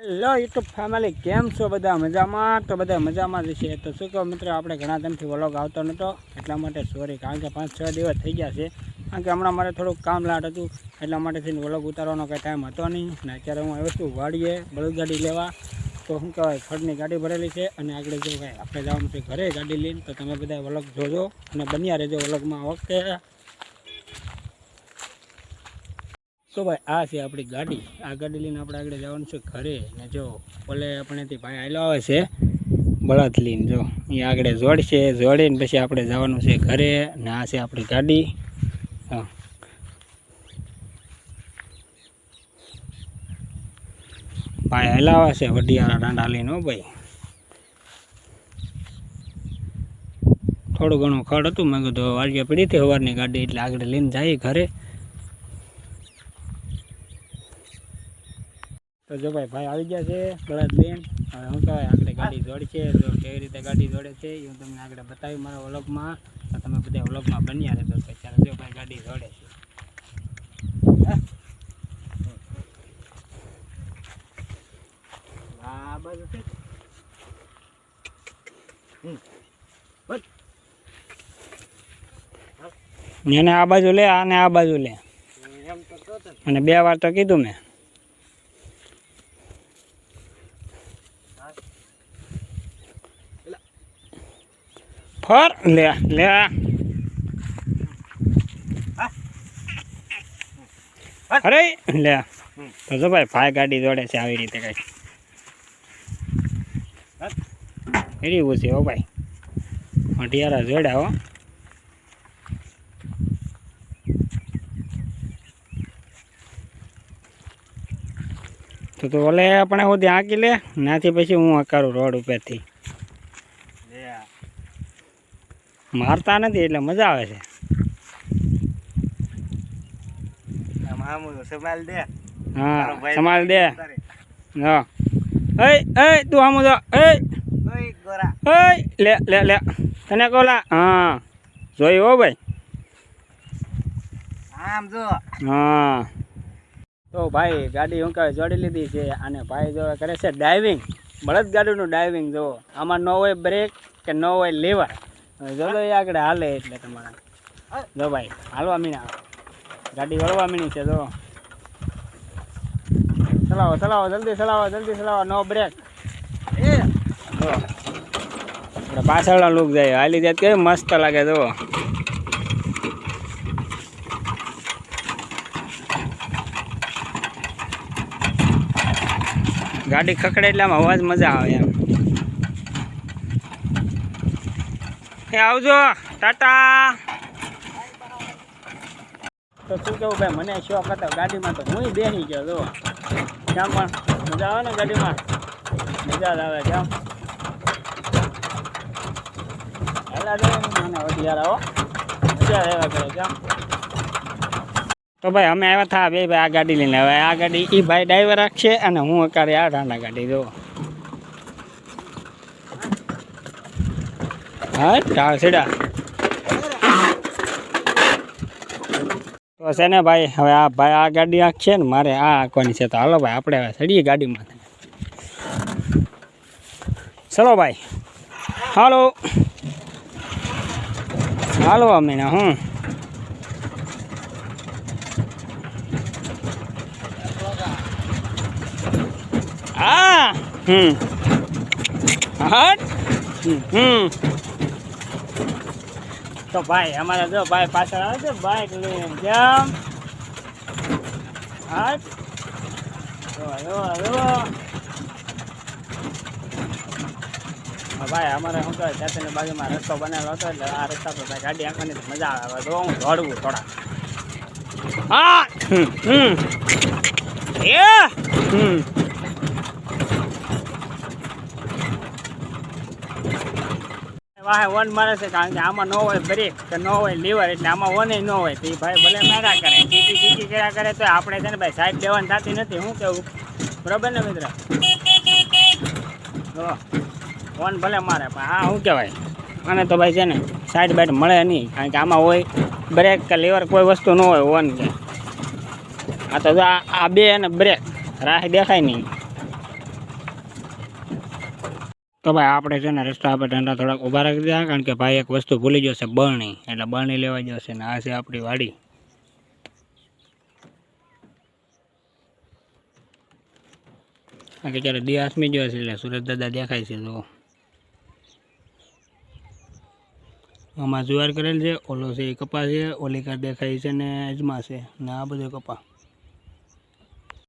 Hello YouTube family, કેમ છો બધા? મજામાં? તો બધા મજામાં જ છે. તો શું કહો મિત્રો, આપણે ઘણા ટાઈમથી વ્લોગ આવતો નહોતો, એટલા માટે સોરી, કારણ કે 5-6 દિવસ થઈ ગયા છે. કારણ કે હમણાં મારે થોડુંક કામ લાટ હતું, એટલા માટેથી વ્લોગ ઉતારવાનો કંઈ ટાઈમ હતો નહીં. ને અત્યારે હું આવ્યો છું વાડીએ બળદગાડી લેવા. તો શું કહેવાય, ખડની ગાડી ભરેલી છે અને આગળ જો ભાઈ આપણે જવાનું છે ઘરે ગાડી લઈને. તો તમે બધા વ્લોગ જોજો અને બન્યા રહેજો વ્લોગમાં. ઓકે. તો ભાઈ આ છે આપણી ગાડી. આ ગાડી લઈને આપણે આગળ જવાનું છે ઘરે. ને જો ઓલે આપણેથી ભાઈ આવેલો આવે છે બળદ લઈને, જો અહીંયા આગળ જોડશે, જોડીને પછી આપણે જવાનું છે ઘરે. ને આ છે આપણી ગાડી. હા, ભાઈ હલાવે છે વડિયાળા દાંડા લઈને. હો ભાઈ, થોડું ઘણું ખડ હતું, મેં કીધું વાડીએ પડી હતી સવારની ગાડી, એટલે આગળ લઈને જઈએ ઘરે. તો જો ભાઈ આવી ગયા છે બળદ લઈને. હવે શું કહેવાય, આગળ ગાડી જોડશે. જો કેવી રીતે ગાડી જોડે છે એ હું તમને આગળ બતાવ્યું મારા વ્લોગમાં. તો તમે બધા વ્લોગમાં બન્યા રહેજો. ત્યારે જો ભાઈ ગાડી જોડે છે. આ બાજુ છે એને આ બાજુ લે, આને આ બાજુ લે. અને 2 વાર તો કીધું મેં. ફર લે લે. અરે લે. તો જો ભાઈ ગાડી જોડે છે આવી રીતે કઈ એવું છે. હો ભાઈ, અઢિયારા જોડ્યા. હો તો ઓલે આપણે હું ત્યાં આંકી લે, નાથી પછી હું કરું રોડ ઉપરથી. મારતા નથી એટલે મજા આવે છે. હા, સંભાળ દે. હા, તું આમ જો. લે લે લે, તને કોલા. હા, જોયું? હો ભાઈ, હા. તો ભાઈ ગાડી હું કહે જોડી લીધી છે. અને ભાઈ જો કરે છે ડાઇવિંગ, બળદ ગાડીનું ડાઇવિંગ. જો આમાં ન હોય બ્રેક કે ન હોય લીવર. જો એ આગળ હાલે એટલે તમારે જો ભાઈ હાલવા મીણા, ગાડી વળવા મીણી છે. જો ચલાવો ચલાવો, જલ્દી ચલાવો, જલ્દી ચલાવો. નો બ્રેક. આપણે પાછળના લુક જાય, હાલી જાય કેવી મસ્ત લાગે. જો ગાડી ખખડે એટલે આમ અવાજ મજા આવે એમ. આવજો, ટાટા. તો શું કેવું ભાઈ, મને શોખ હતો ગાડીમાં, તો હું બેસી ગયો. જો કેમ પણ મજા આવે ને ગાડીમાં, મજા જ આવે. કેમ હેલા મને વઢિયારા. હો મજા રહેવા કરે. કેમ તો ભાઈ અમે આવ્યા હતા બે ભાઈ આ ગાડી લઈને. હવે આ ગાડી એ ભાઈ ડ્રાઈવર રાખશે અને હું અત્યારે આ ઠાંડા ગાડી. જો હા ઢાળ સીડા. તો છે ને ભાઈ, હવે આ ભાઈ આ ગાડી આંખશે ને મારે આ આંકવાની છે. તો હાલો ભાઈ આપણે હવે ચડીએ ગાડીમાં. ચલો ભાઈ, હાલો હાલો. અમે હું હા હટ તો ભાઈ અમારે જો ભાઈ પાછળ આવે છે બાઈક લઈને. કેમ હટ ભાઈ અમારે શું કહે ખેતરની બાજુમાં રસ્તો બનેલો હતો, એટલે આ રસ્તા પર ભાઈ ગાડી આંખવાની તો મજા આવે. તો હું દોડવું થોડા. હા વાહે વન મારે છે, કારણ કે આમાં ન હોય બ્રેક કે ન હોય લીવર, એટલે આમાં વન ન હોય. તો એ ભાઈ ભલે મારા કરે, ચીટી કર્યા કરે, તો આપણે છે ને ભાઈ સાઈડ દેવાની થતી નથી. શું કેવું, બરોબર ને મિત્ર? વન ભલે મારે, પણ હા શું કહેવાય, આને તો ભાઈ છે ને સાઈડ બાઈડ મળે નહીં, કારણ કે આમાં હોય બ્રેક કે લીવર, કોઈ વસ્તુ ન હોય વન કે. આ તો આ બે અને બ્રેક રાહ દેખાય નહીં. તો ભાઈ આપણે છે ને રસ્તા પર ઠંડા થોડાક ઊભા રાખી દીધા, કારણ કે ભાઈ એક વસ્તુ ભૂલી ગયો છે, બરણી. એટલે બરણી લેવા ગયો છે ને આ છે આપણી વાડી. કારણ કે જ્યારે દી આસમી ગયો છે એટલે સુરત દાદા દેખાય છે. તો આમાં જુવાર કરેલ છે, ઓલો છે એ કપા છે, ઓલી કાર દેખાય છે ને અજમા છે ને આ બધો કપા.